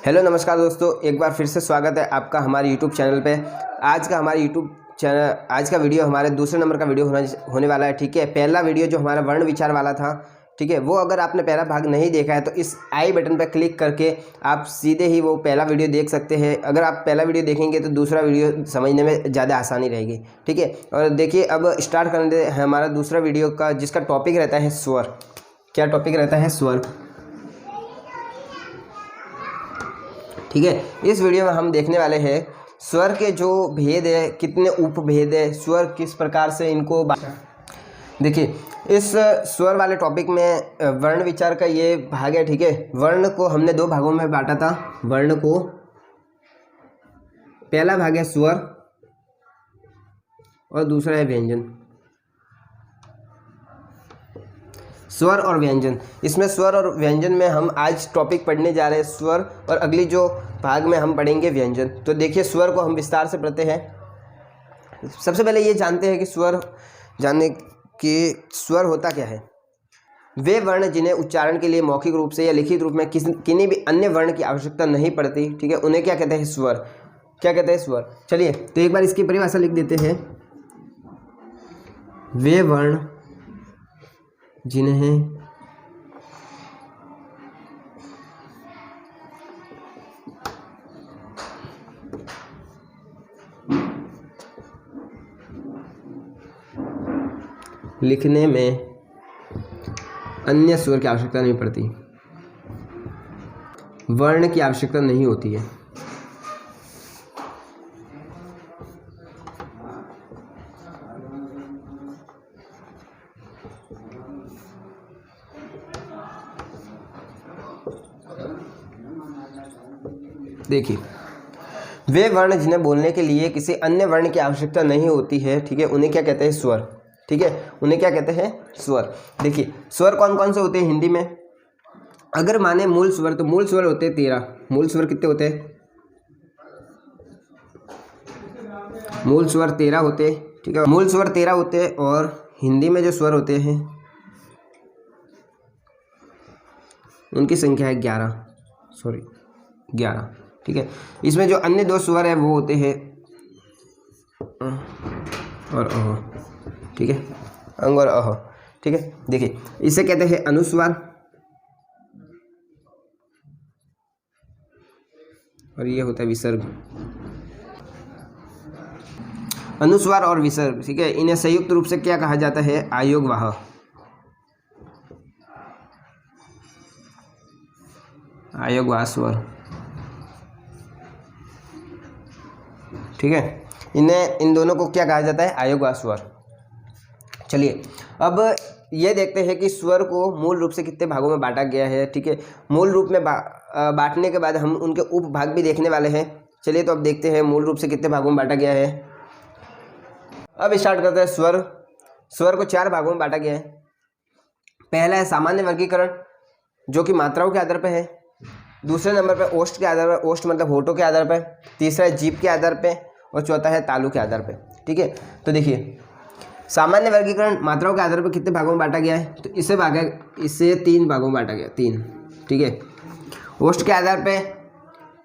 Hello नमस्कार दोस्तों, एक बार फिर से स्वागत है आपका हमारे यूट्यूब चैनल पे। आज का वीडियो हमारे दूसरे नंबर का वीडियो होने वाला है। ठीक है, पहला वीडियो जो हमारा वर्ण विचार वाला था, ठीक है, वो अगर आपने पहला भाग नहीं देखा है तो इस आई बटन पर क्लिक करके आप सीधे ही वो पहला वीडियो देख सकते हैं। अगर आप पहला वीडियो देखेंगे तो दूसरा वीडियो समझने में ज़्यादा आसानी रहेगी। ठीक है, और देखिए अब स्टार्ट करने दे हमारा दूसरा वीडियो का, जिसका टॉपिक रहता है स्वर। क्या टॉपिक रहता है? स्वर। ठीक है, इस वीडियो में हम देखने वाले हैं स्वर के जो भेद है, कितने उपभेद है, स्वर किस प्रकार से इनको देखिए इस स्वर वाले टॉपिक में वर्ण विचार का ये भाग है। ठीक है, वर्ण को हमने दो भागों में बांटा था। वर्ण को पहला भाग है स्वर और दूसरा है व्यंजन। स्वर और व्यंजन, इसमें स्वर और व्यंजन में हम आज टॉपिक पढ़ने जा रहे हैं स्वर, और अगली जो भाग में हम पढ़ेंगे व्यंजन। तो देखिए स्वर को हम विस्तार से पढ़ते हैं। सबसे पहले ये जानते हैं कि स्वर होता क्या है। वे वर्ण जिन्हें उच्चारण के लिए मौखिक रूप से या लिखित रूप में किसी भी अन्य वर्ण की आवश्यकता नहीं पड़ती, ठीक है, उन्हें क्या कहते हैं? स्वर। क्या कहते हैं? स्वर। चलिए तो एक बार इसकी परिभाषा लिख देते हैं। वे वर्ण जिन्हें लिखने में अन्य स्वर की आवश्यकता नहीं पड़ती, वर्ण की आवश्यकता नहीं होती है। देखिए वे वर्ण जिन्हें बोलने के लिए किसी अन्य वर्ण की आवश्यकता नहीं होती है, ठीक है, उन्हें क्या कहते हैं? स्वर। ठीक है, उन्हें क्या कहते हैं? स्वर। देखिए स्वर कौन कौन से होते हैं हिंदी में? अगर माने मूल स्वर, तो मूल स्वर होते हैं 13। मूल स्वर कितने होते हैं? मूल स्वर 13 होते हैं। ठीक है, मूल स्वर 13 होते हैं। और हिंदी में जो स्वर होते हैं उनकी संख्या है 11। ठीक है, इसमें जो अन्य दो स्वर है वो होते हैं और अह। ठीक है, अंग और अह। ठीक है, देखिए इसे कहते हैं अनुस्वार और ये होता है विसर्ग। अनुस्वार और विसर्ग, ठीक है, इन्हें संयुक्त रूप से क्या कहा जाता है? आयोगवाह। आयोगवाह स्वर। ठीक है, इन दोनों को क्या कहा जाता है? आयोगवाह स्वर। चलिए अब ये देखते हैं कि स्वर को मूल रूप से कितने भागों में बांटा गया है। ठीक है, मूल रूप में बांटने के बाद हम उनके उपभाग भी देखने वाले हैं। चलिए तो अब देखते हैं मूल रूप से कितने भागों में बांटा गया है। अब स्टार्ट करते हैं स्वर। स्वर को 4 भागों में बांटा गया है। पहला है सामान्य वर्गीकरण, जो कि मात्राओं के आधार पर है। दूसरे नंबर पर ओष्ठ के आधार पर, ओष्ठ मतलब होठों के आधार पर। तीसरा है जीभ के आधार पर, और चौथा है तालु के आधार पर। ठीक है, तो देखिए सामान्य वर्गीकरण मात्राओं के आधार पर कितने भागों में बांटा गया है? तो इसे 3 भागों में बांटा गया, 3। ठीक है, ओष्ठ के आधार पर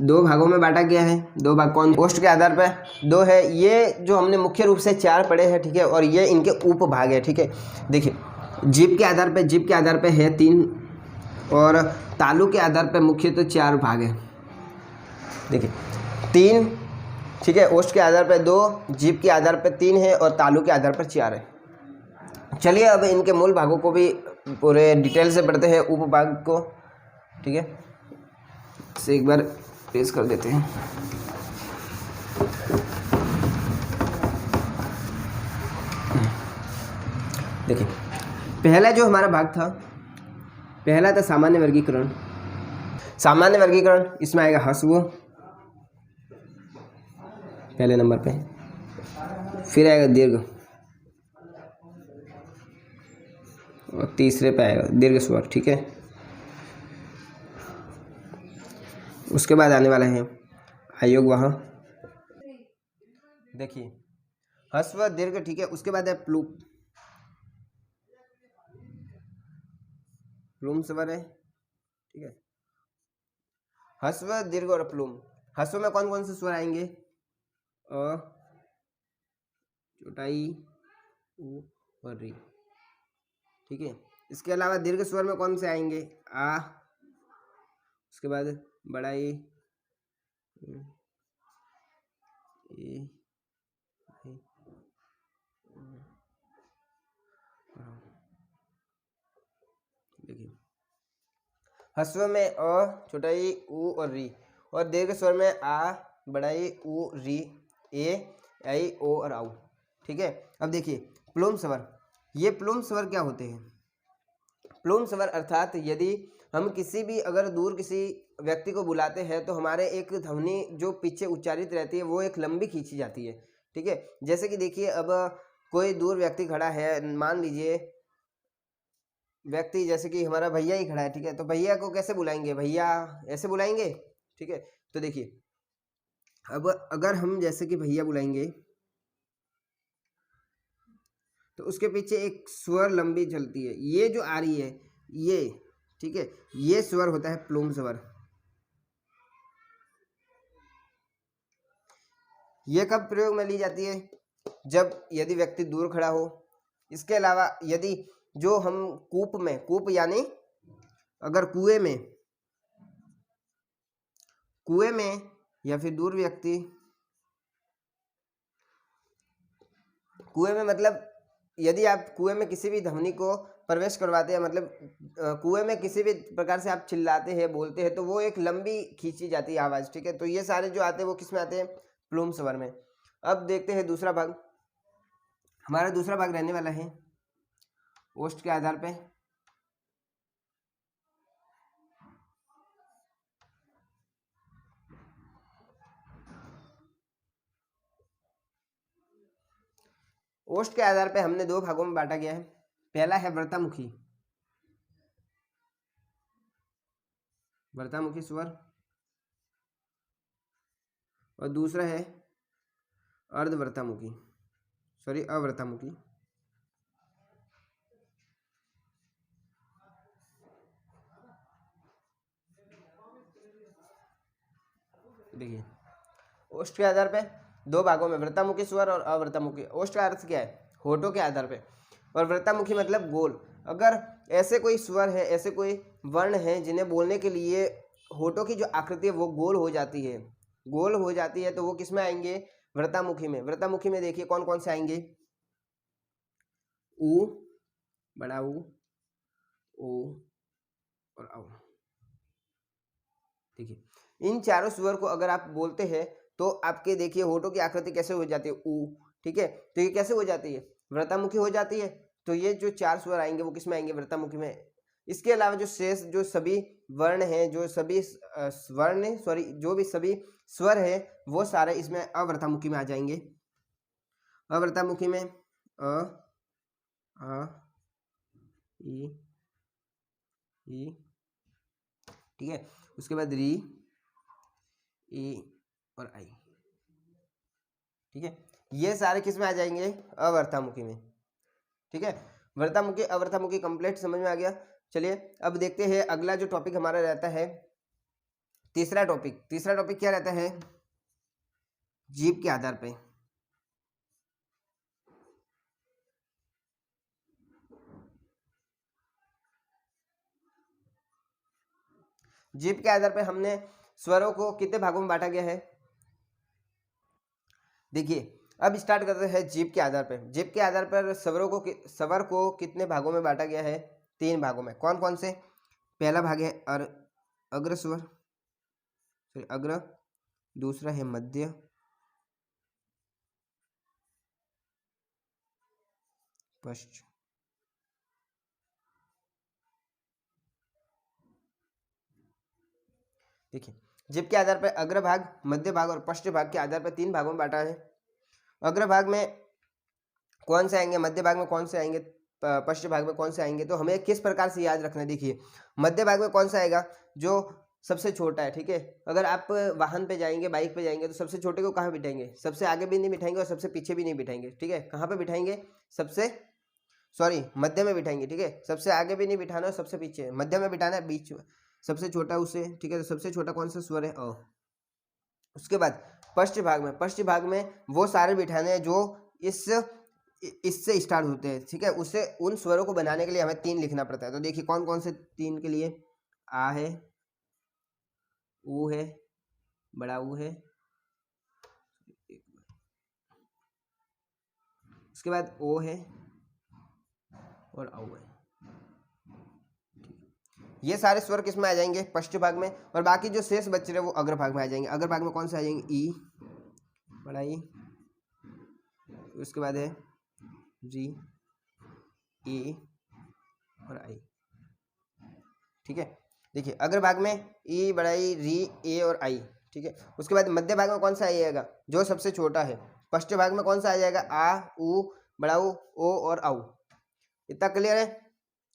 2 भागों में बांटा गया है। 2 भाग कौन? ओष्ठ के आधार पर 2 है। ये जो हमने मुख्य रूप से 4 पढ़े हैं, ठीक है, और ये इनके उपभाग है। ठीक है, देखिए जीभ के आधार पर है 3, और तालु के आधार पर मुख्य तो 4 भाग है। देखिए 3, ठीक है, ओष्ठ के आधार पर 2, जीभ के आधार पर 3 है, और तालु के आधार पर 4 है। चलिए अब इनके मूल भागों को भी पूरे डिटेल से पढ़ते हैं, उपभाग को। ठीक है, इसे एक बार पेश कर देते हैं। देखिए पहला जो हमारा भाग था, पहला था सामान्य वर्गीकरण। सामान्य वर्गीकरण, इसमें आएगा ह्रस्व पहले नंबर पे, फिर आएगा दीर्घ, और तीसरे पे आएगा दीर्घ स्वर। ठीक है, उसके बाद आने वाला है आयोगवाह। देखिए ह्रस्व, दीर्घ, ठीक है, उसके बाद है प्लुप। प्लुम स्वर है। ठीक है, ह्रस्व, दीर्घ और प्लूम। ह्रस्व में कौन कौन से स्वर आएंगे? अ, चौटाई, उ और री। ठीक है, इसके अलावा दीर्घ स्वर में कौन से आएंगे? आ, उसके बाद बड़ा ए, देखिए ह्रस्व में अ, छोटाई उ और री, और दीर्घ स्वर में आ, बड़ाई उ, री, ए, आई, ओ और आउ। ठीक है, अब देखिए प्लूम स्वर। ये प्लूम स्वर क्या होते हैं? प्लूम स्वर अर्थात यदि हम किसी भी अगर दूर किसी व्यक्ति को बुलाते हैं तो हमारे एक ध्वनि जो पीछे उच्चारित रहती है वो एक लंबी खींची जाती है। ठीक है, जैसे कि देखिए अब कोई दूर व्यक्ति खड़ा है, मान लीजिए व्यक्ति जैसे कि हमारा भैया ही खड़ा है। ठीक है, तो भैया को कैसे बुलाएंगे? भैया ऐसे बुलाएंगे। ठीक है, तो देखिए अब अगर हम जैसे कि भैया बुलाएंगे तो उसके पीछे एक स्वर लंबी चलती है, ये जो आ रही है ये। ठीक है, ये स्वर होता है प्लूम स्वर। ये कब प्रयोग में ली जाती है? जब यदि व्यक्ति दूर खड़ा हो। इसके अलावा यदि जो हम कूप में, कूप यानी अगर कुएं में या फिर दूर व्यक्ति, कुएं में मतलब यदि आप कुएं में किसी भी ध्वनि को प्रवेश करवाते हैं, मतलब कुएं में किसी भी प्रकार से आप चिल्लाते हैं, बोलते हैं, तो वो एक लंबी खींची जाती है आवाज़। ठीक है, तो ये सारे जो आते हैं वो किस में आते हैं? प्लूम स्वर में। अब देखते हैं दूसरा भाग। हमारा दूसरा भाग रहने वाला है ओष्ठ के आधार पे। ओष्ठ के आधार पे हमने दो भागों में बांटा गया है। पहला है व्रतामुखी, व्रतामुखी स्वर, और दूसरा है अर्धव्रतामुखी, सॉरी अव्रतामुखी। देखिए ओष्ठ के आधार पे दो भागों में व्रतामुखी स्वर और अव्रतामुखी। ओष्ठ का अर्थ क्या है? होठों के आधार पे, और व्रतामुखी मतलब गोल। अगर ऐसे कोई स्वर है, ऐसे कोई वर्ण है जिन्हें बोलने के लिए होठों की जो आकृति है वो गोल हो जाती है, गोल हो जाती है, तो वो किस में आएंगे? व्रतामुखी में। व्रतामुखी में देखिए कौन कौन से आएंगे? उ, बड़ा उ, ओ और औ। देखिए इन चारों स्वर को अगर आप बोलते हैं तो आपके देखिए होठों की आकृति कैसे हो जाती है? उ। ठीक है, तो ये कैसे हो जाती है? व्रतामुखी हो जाती है। तो ये जो चार स्वर आएंगे वो किस में आएंगे? व्रतामुखी में। इसके अलावा जो शेष जो सभी वर्ण हैं, जो सभी स्वर्ण सॉरी जो भी सभी स्वर है वो सारे इसमें अव्रतामुखी में आ जाएंगे। अव्रतामुखी में अ, आ, ई, ठीक है, उसके बाद री, ए और आई। ठीक है, ये सारे किस में आ जाएंगे? अवर्तामुखी में। ठीक है, वर्तामुखी अवर्तामुखी कंप्लीट समझ में आ गया। चलिए अब देखते हैं अगला जो टॉपिक हमारा रहता है तीसरा टॉपिक। तीसरा टॉपिक क्या रहता है? जीभ के आधार पे। जीभ के आधार पे हमने स्वरों को कितने भागों में बांटा गया है? देखिए अब स्टार्ट करते हैं जीभ के आधार पर। जीभ के आधार पर स्वर को कितने भागों में बांटा गया है? तीन भागों में। कौन कौन से? पहला भाग है अग्र स्वर, सॉरी अग्र, दूसरा है मध्य, पश्च। देखिए जीभ के आधार पर अग्र भाग, मध्य भाग और पश्च भाग के आधार पर तीन भागों में बांटा है। अग्र भाग में कौन से आएंगे, मध्य भाग में कौन से आएंगे, पश्चिम भाग में कौन से आएंगे, तो हमें किस प्रकार से याद रखना है? देखिए मध्य भाग में कौन सा आएगा? जो सबसे छोटा है। ठीक है, अगर आप वाहन पे जाएंगे, बाइक पे जाएंगे, तो सबसे छोटे को कहाँ बिठाएंगे? सबसे आगे भी नहीं बिठाएंगे और सबसे पीछे भी नहीं बिठाएंगे। ठीक है, कहाँ पे बिठाएंगे? मध्य में बिठाएंगे। ठीक है, सबसे आगे भी नहीं बिठाना और सबसे पीछे, मध्य में बिठाना है, बीच में, सबसे छोटा उसे, ठीक है। तो सबसे छोटा कौन सा स्वर है? अ। उसके बाद पश्च भाग में वो सारे बिठाने हैं जो इससे स्टार्ट होते हैं, ठीक है। उसे उन स्वरों को बनाने के लिए हमें 3 लिखना पड़ता है। तो देखिए कौन कौन से 3 के लिए? आ है, ऊ है, बड़ा ऊ है, उसके बाद ओ है और औ है। ये सारे स्वर किस में आ जाएंगे? पश्च भाग में। और बाकी जो शेष बच रहे वो अग्र भाग में आ जाएंगे। अग्र भाग में कौन से आ जाएंगे? ई, बड़ा ई, उसके बाद है री, ए और आई, ठीक है। देखिए अग्र भाग में ई, बड़ा ई, री, ए और आई, ठीक है। उसके बाद मध्य भाग में कौन सा आ जाएगा? जो सबसे छोटा है। पश्च भाग में कौन सा आ जाएगा? आ, ऊ, बड़ा ऊ, ओ और औ। इतना क्लियर है?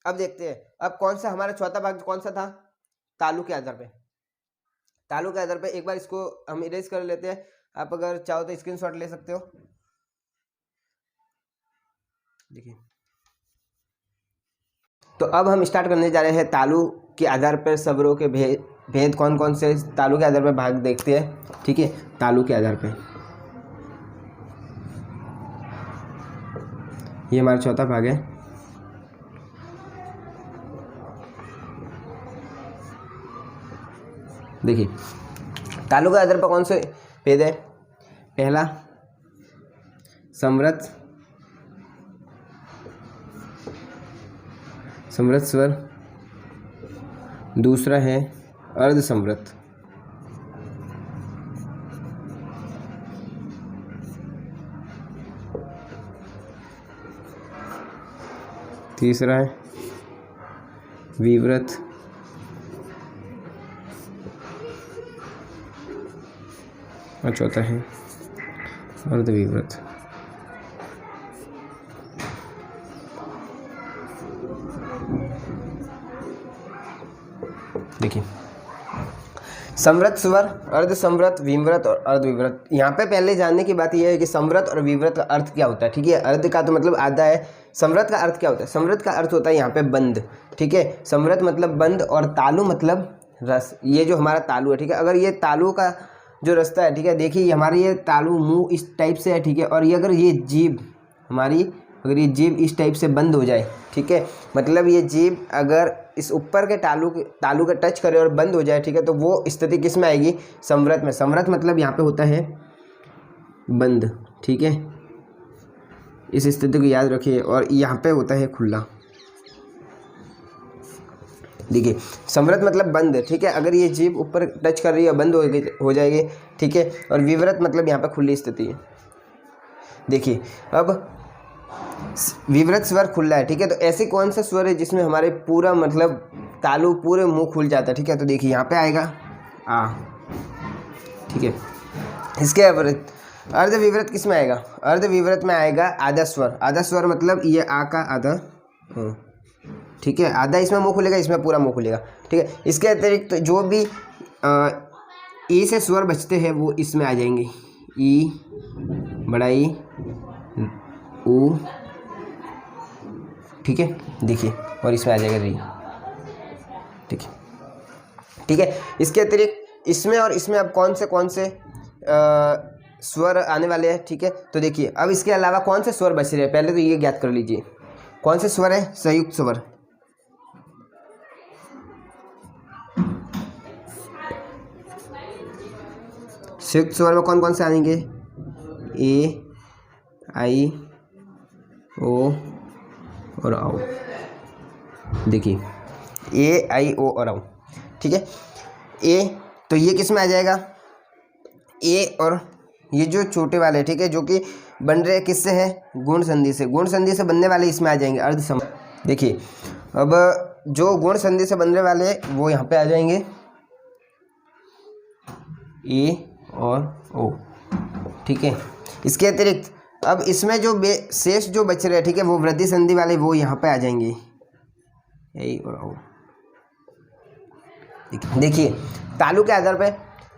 अब देखते हैं अब कौन सा हमारा चौथा भाग कौन सा था? तालु के आधार पे। तालु के आधार पे एक बार इसको हम इरेज कर लेते हैं। आप अगर चाहो तो स्क्रीनशॉट ले सकते हो। देखिए तो अब हम स्टार्ट करने जा रहे हैं तालु के आधार पर स्वरों के भेद कौन कौन से तालु के आधार पर भाग देखते हैं, ठीक है। तालु के आधार पे ये हमारा चौथा भाग है। देखिए तालु के आधार पर कौन से भेद है? पहला समृत स्वर, दूसरा है अर्ध समृत, तीसरा है विव्रत, और चौथा है अर्धविव्रत। देखिए समृत स्वर, अर्ध समृत, विव्रत और अर्धविव्रत। यहाँ पे पहले जानने की बात यह है कि समृत और विव्रत का अर्थ क्या होता है, ठीक है। अर्ध का तो मतलब आधा है, समृत का अर्थ क्या होता है? समृत का अर्थ होता है यहाँ पे बंद, ठीक है। समृत मतलब बंद और तालु मतलब रस। ये जो हमारा तालु है, ठीक है। अगर ये तालु का जो रास्ता है, ठीक है, देखिए हमारी ये तालु मुंह इस टाइप से है, ठीक है। और ये अगर ये जीभ हमारी, अगर ये जीभ इस टाइप से बंद हो जाए, ठीक है, मतलब ये जीभ अगर इस ऊपर के तालु का टच करे और बंद हो जाए, ठीक है, तो वो स्थिति किस में आएगी? समृत में। समृत मतलब यहाँ पे होता है बंद, ठीक है। इस स्थिति को याद रखिए। और यहाँ पे होता है खुला। देखिए समृत मतलब बंद, ठीक है। अगर ये जीभ ऊपर टच कर रही है बंद हो जाएगी, ठीक है। और विव्रत मतलब यहाँ पे खुली स्थिति है। देखिए अब विव्रत स्वर खुला है, ठीक है। तो ऐसे कौन सा स्वर है जिसमें हमारे पूरा मतलब तालु पूरे मुंह खुल जाता है, ठीक है। तो देखिए यहाँ पे आएगा आ, ठीक है। इसके विपरीत अर्धविव्रत किस में आएगा? अर्धविव्रत में आएगा आधा स्वर। आधा स्वर मतलब ये आ का आधा, ठीक है। आधा इसमें मुंह खुलेगा, इसमें पूरा मुंह खुलेगा, ठीक है। इसके अतिरिक्त जो भी ई से स्वर बचते हैं वो इसमें आ जाएंगे। ई, बड़ा ई, ऊ, ठीक है। देखिए और इसमें आ जाएगा री, ठीक है, ठीक है। इसके अतिरिक्त इसमें और इसमें अब कौन से स्वर आने वाले हैं, ठीक है। तो देखिए अब इसके अलावा कौन से स्वर बच रहे हैं, पहले तो ये ज्ञात कर लीजिए कौन से स्वर है? संयुक्त स्वर। संयुक्त स्वर में कौन कौन से आएंगे? ए, आई, ओ और आओ। देखिए ए, आई, ओ और आओ, ठीक है। ए तो ये किस में आ जाएगा? ए और ये जो छोटे वाले, ठीक है, जो कि बन रहे किससे है? गुण संधि से। गुण संधि से बनने वाले इसमें आ जाएंगे अर्ध सम। देखिए अब जो गुण संधि से बनने वाले वो यहाँ पे आ जाएंगे ए और ओ, ठीक है। इसके अतिरिक्त अब इसमें जो शेष जो बच रहे हैं, ठीक है, वो वृद्धि संधि वाले वो यहाँ पे आ जाएंगे ए और ओ। देखिए तालु के आधार पे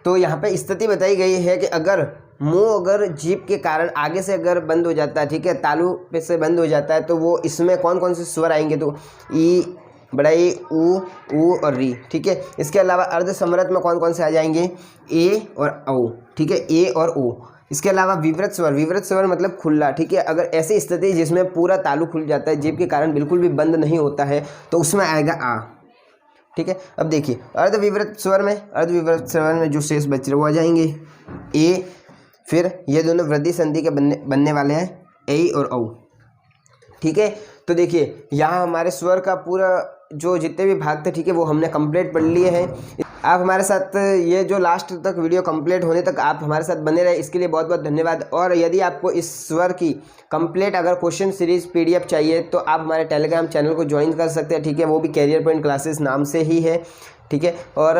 तो यहाँ पे स्थिति बताई गई है कि अगर मुंह अगर जीभ के कारण आगे से अगर बंद हो जाता है, ठीक है, तालु पे से बंद हो जाता है, तो वो इसमें कौन कौन से स्वर आएंगे? तो ई, बड़ा ई, ऊ और री, ठीक है। इसके अलावा अर्धसमर्थ में कौन कौन से आ जाएंगे, ए और औ, ठीक है, ए और ओ। इसके अलावा विवृत स्वर मतलब खुला, ठीक है। अगर ऐसी स्थिति जिसमें पूरा तालु खुल जाता है, जीभ के कारण बिल्कुल भी बंद नहीं होता है, तो उसमें आएगा आ, ठीक है। अब देखिए अर्धविवृत स्वर में जो शेष बच रहे वो आ जाएंगे ए, फिर ये दोनों वृद्धि संधि के बनने वाले हैं, ए और औ, ठीक है। तो देखिए यहाँ हमारे स्वर का पूरा जो जितने भी भाग थे, ठीक है, वो हमने कंप्लीट पढ़ लिए हैं। आप हमारे साथ ये जो लास्ट तक वीडियो कंप्लीट होने तक आप हमारे साथ बने रहे, इसके लिए बहुत बहुत धन्यवाद। और यदि आपको इस स्वर की कंप्लीट अगर क्वेश्चन सीरीज पीडीएफ चाहिए तो आप हमारे टेलीग्राम चैनल को ज्वाइन कर सकते हैं, ठीक है। वो भी कैरियर पॉइंट क्लासेस नाम से ही है, ठीक है। और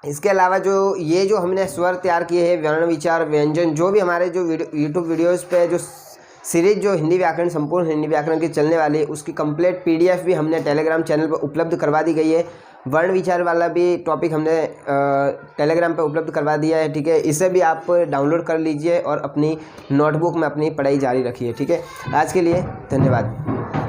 इसके अलावा जो हमने स्वर तैयार किए हैं, वर्ण विचार व्यंजन, जो भी हमारे जो यूट्यूब वीडियोज़ पे जो सीरीज जो हिंदी व्याकरण, संपूर्ण हिंदी व्याकरण की चलने वाली है, उसकी कंप्लीट पीडीएफ भी हमने टेलीग्राम चैनल पर उपलब्ध करवा दी गई है। वर्ण विचार वाला भी टॉपिक हमने टेलीग्राम पर उपलब्ध करवा दिया है, ठीक है। इसे भी आप डाउनलोड कर लीजिए और अपनी नोटबुक में अपनी पढ़ाई जारी रखिए, ठीक है। आज के लिए धन्यवाद।